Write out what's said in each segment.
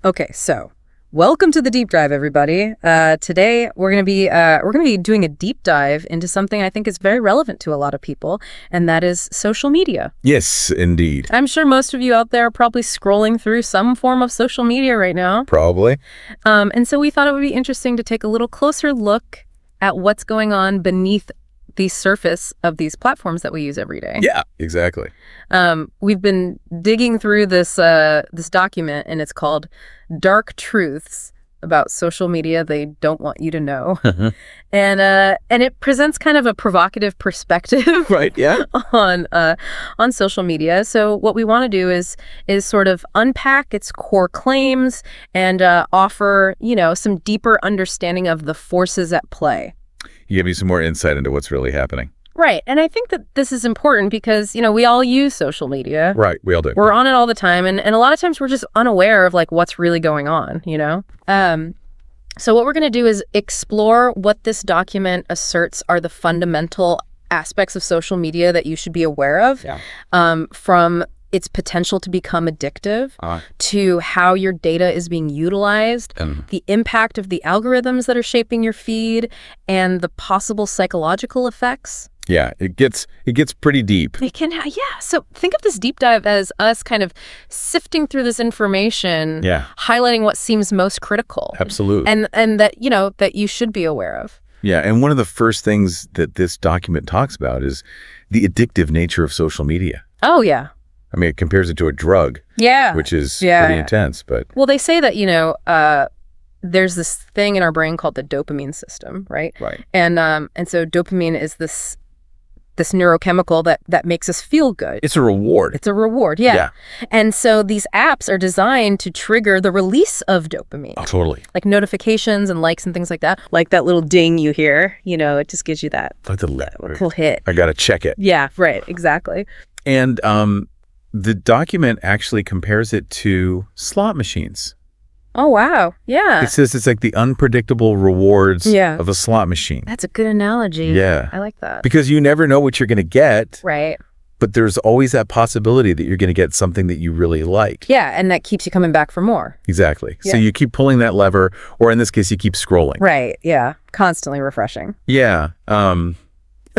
Okay, so welcome to the deep dive, everybody. Today we're gonna be doing a deep dive into something I think is very relevant to a lot of people, and that is social media. Yes, indeed. I'm sure most of you out there are probably scrolling through some form of social media right now. Probably. And so we thought it would be interesting to take a little closer look at what's going on beneath the surface of these platforms that we use every day. Yeah, exactly. We've been digging through this document, and it's called Dark Truths About Social Media They Don't Want You to Know. And it presents kind of a provocative perspective Right, yeah. on social media. So what we want to do is sort of unpack its core claims and offer, some deeper understanding of the forces at play. You give me some more insight into what's really happening. Right. And I think that this is important because, we all use social media. Right. We all do. We're on it all the time. And a lot of times we're just unaware of what's really going on, So what we're going to do is explore what this document asserts are the fundamental aspects of social media that you should be aware of, from its potential to become addictive, to how your data is being utilized, the impact of the algorithms that are shaping your feed, and the possible psychological effects. Yeah, it gets pretty deep. It can, So think of this deep dive as us kind of sifting through this information, highlighting what seems most critical. Absolutely. And that, that you should be aware of. Yeah, and one of the first things that this document talks about is the addictive nature of social media. Oh, yeah. I mean, it compares it to a drug, which is pretty intense. But well, they say that there's this thing in our brain called the dopamine system, right? Right. And so dopamine is this neurochemical that makes us feel good. It's a reward. It's a reward, yeah. And so these apps are designed to trigger the release of dopamine. Oh, totally. Like notifications and likes and things like that. Like that little ding you hear, it just gives you that cool hit. I gotta check it. Yeah, right, exactly. And the document actually compares it to slot machines. Oh, wow. Yeah. It says it's like the unpredictable rewards of a slot machine. That's a good analogy. Yeah. I like that. Because you never know what you're going to get. Right. But there's always that possibility that you're going to get something that you really like. Yeah, and that keeps you coming back for more. Exactly. Yeah. So you keep pulling that lever, or in this case, you keep scrolling. Right. Yeah. Constantly refreshing. Yeah. And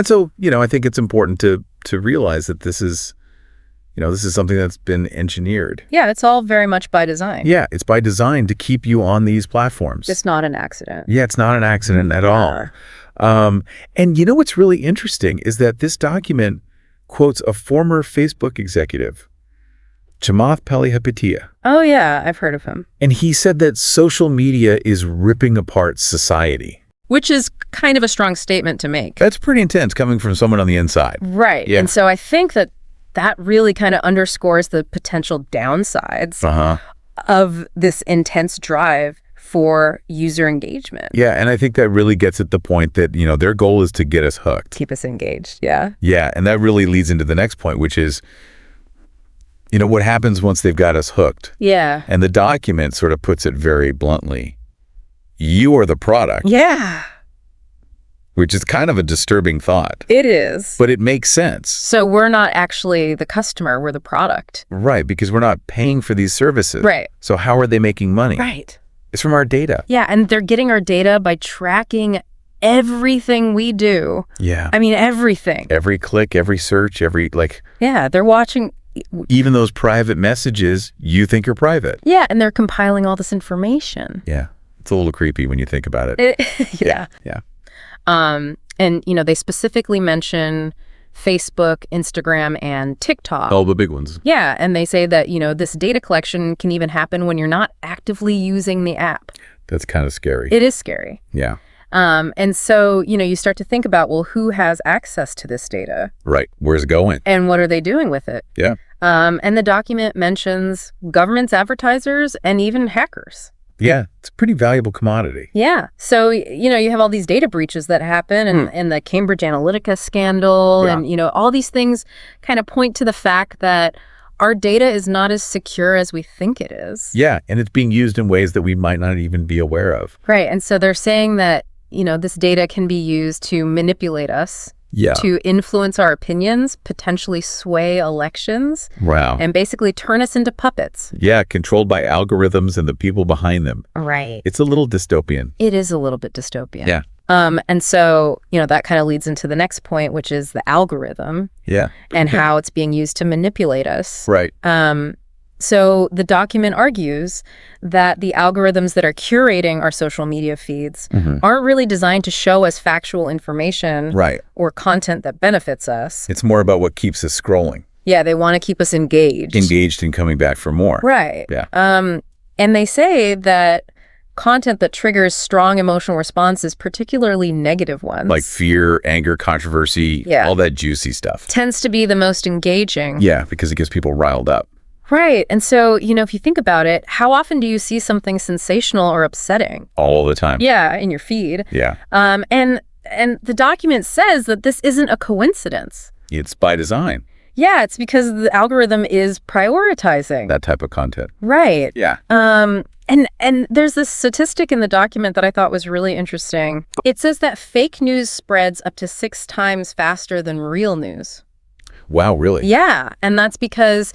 so, I think it's important to realize that this is something that's been engineered. Yeah, it's all very much by design. Yeah, it's by design to keep you on these platforms. It's not an accident. Yeah, it's not an accident at all. And what's really interesting is that this document quotes a former Facebook executive, Chamath Palihapitiya. Oh, yeah, I've heard of him. And he said that social media is ripping apart society. Which is kind of a strong statement to make. That's pretty intense coming from someone on the inside. Right. Yeah. And so I think that really kind of underscores the potential downsides of this intense drive for user engagement. Yeah, and I think that really gets at the point that, their goal is to get us hooked. Keep us engaged, yeah. Yeah, and that really leads into the next point, which is, what happens once they've got us hooked? Yeah. And the document sort of puts it very bluntly. You are the product. Yeah. Which is kind of a disturbing thought. It is. But it makes sense. So we're not actually the customer, we're the product. Right, because we're not paying for these services. Right. So how are they making money? Right. It's from our data. Yeah, and they're getting our data by tracking everything we do. Yeah. I mean, everything. Every click, every search, Yeah, they're watching. Even those private messages you think are private. Yeah, and they're compiling all this information. Yeah. It's a little creepy when you think about it. Yeah. And, they specifically mention Facebook, Instagram, and TikTok. All the big ones. Yeah, and they say that, this data collection can even happen when you're not actively using the app. That's kind of scary. It is scary. Yeah. And so, you start to think about, well, who has access to this data? Right. Where's it going? And what are they doing with it? Yeah. And the document mentions governments, advertisers, and even hackers. Yeah, it's a pretty valuable commodity. Yeah. So, you have all these data breaches that happen and the Cambridge Analytica scandal and, all these things kind of point to the fact that our data is not as secure as we think it is. Yeah, and it's being used in ways that we might not even be aware of. Right. And so they're saying that, this data can be used to manipulate us Yeah. to influence our opinions, potentially sway elections, Wow. and basically turn us into puppets. Yeah, controlled by algorithms and the people behind them. Right. It's a little dystopian. It is a little bit dystopian. Yeah. And so, that kind of leads into the next point, which is the algorithm Yeah. and how it's being used to manipulate us. Right. So the document argues that the algorithms that are curating our social media feeds aren't really designed to show us factual information Right. or content that benefits us. It's more about what keeps us scrolling. Yeah, they want to keep us engaged. Engaged and coming back for more. Right. Yeah. And they say that content that triggers strong emotional responses, particularly negative ones, Like fear, anger, controversy, all that juicy stuff. tends to be the most engaging. Yeah, because it gets people riled up. Right. And so, if you think about it, how often do you see something sensational or upsetting? All the time. Yeah, in your feed. Yeah. And the document says that this isn't a coincidence. It's by design, Yeah, it's because the algorithm is prioritizing. that type of content. Right. Yeah. And there's this statistic in the document that I thought was really interesting. It says that fake news spreads up to 6 times faster than real news. Wow, really? Yeah, and that's because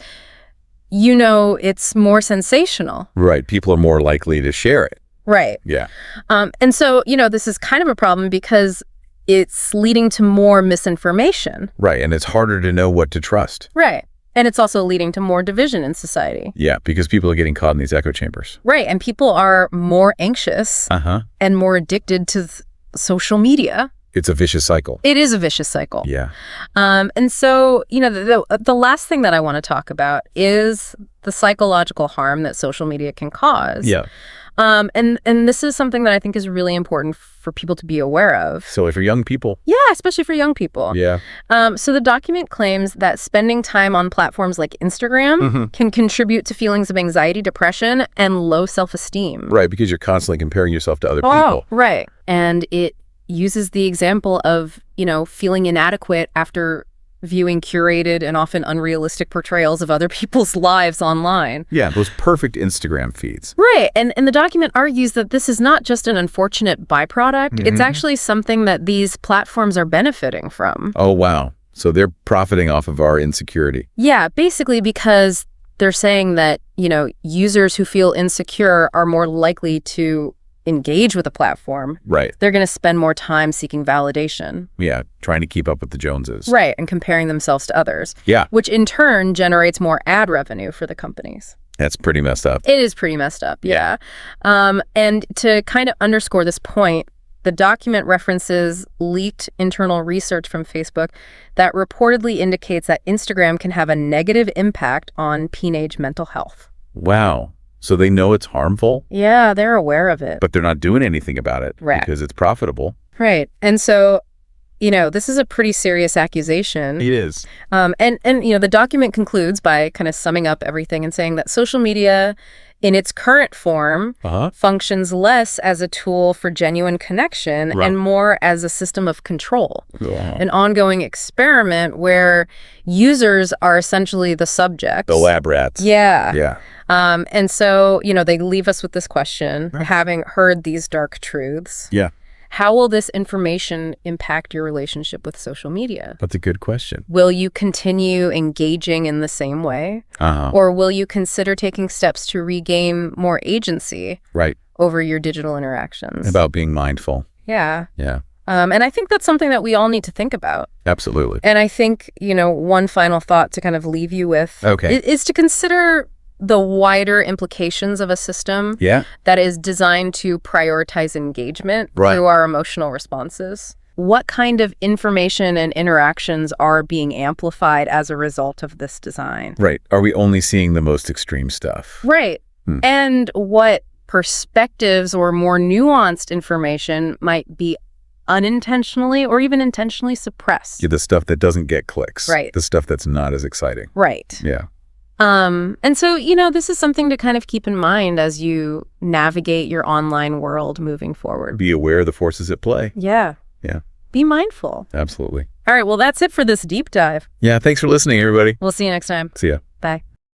it's more sensational. Right. People are more likely to share it. Right. Yeah. And so, this is kind of a problem because it's leading to more misinformation. Right. And it's harder to know what to trust. Right. And it's also leading to more division in society. Yeah, because people are getting caught in these echo chambers. Right. And people are more anxious Uh-huh. and more addicted to social media. It's a vicious cycle. It is a vicious cycle. Yeah. And so, the last thing that I want to talk about is the psychological harm that social media can cause. Yeah. And this is something that I think is really important for people to be aware of. So if you're young people. Yeah, especially for young people. Yeah. So the document claims that spending time on platforms like Instagram can contribute to feelings of anxiety, depression, and low self-esteem. Right, because you're constantly comparing yourself to other people. Right. And it uses the example of, feeling inadequate after viewing curated and often unrealistic portrayals of other people's lives online. Yeah, those perfect Instagram feeds. Right. And the document argues that this is not just an unfortunate byproduct. It's actually something that these platforms are benefiting from. Oh, wow. So they're profiting off of our insecurity. Yeah, basically because they're saying that, users who feel insecure are more likely to engage with a platform. Right. They're going to spend more time seeking validation. Yeah, trying to keep up with the Joneses. Right, and comparing themselves to others. Yeah. Which in turn generates more ad revenue for the companies. That's pretty messed up. It is pretty messed up, yeah. And to kind of underscore this point, the document references leaked internal research from Facebook that reportedly indicates that Instagram can have a negative impact on teenage mental health. Wow. So they know it's harmful, Yeah, they're aware of it. but they're not doing anything about it Right. because it's profitable. Right. And so, this is a pretty serious accusation. It is. And the document concludes by kind of summing up everything and saying that social media in its current form Uh-huh. functions less as a tool for genuine connection Right. and more as a system of control, Yeah. an ongoing experiment where users are essentially the subjects. The lab rats. Yeah. Yeah. And so, they leave us with this question, having heard these dark truths. Yeah. How will this information impact your relationship with social media? That's a good question. Will you continue engaging in the same way? Uh-huh. Or will you consider taking steps to regain more agency Right. over your digital interactions? About being mindful. Yeah. Yeah. And I think that's something that we all need to think about. Absolutely. And I think, one final thought to kind of leave you with is to consider the wider implications of a system Yeah. that is designed to prioritize engagement Right. through our emotional responses. What kind of information and interactions are being amplified as a result of this design? Right. Are we only seeing the most extreme stuff? Right. And what perspectives or more nuanced information might be unintentionally or even intentionally suppressed? Yeah, the stuff that doesn't get clicks. Right. The stuff that's not as exciting. Right. Yeah. And so, this is something to kind of keep in mind as you navigate your online world moving forward. Be aware of the forces at play. Yeah. Yeah. Be mindful. Absolutely. All right. Well, that's it for this deep dive. Yeah. Thanks for listening, everybody. We'll see you next time. See ya. Bye.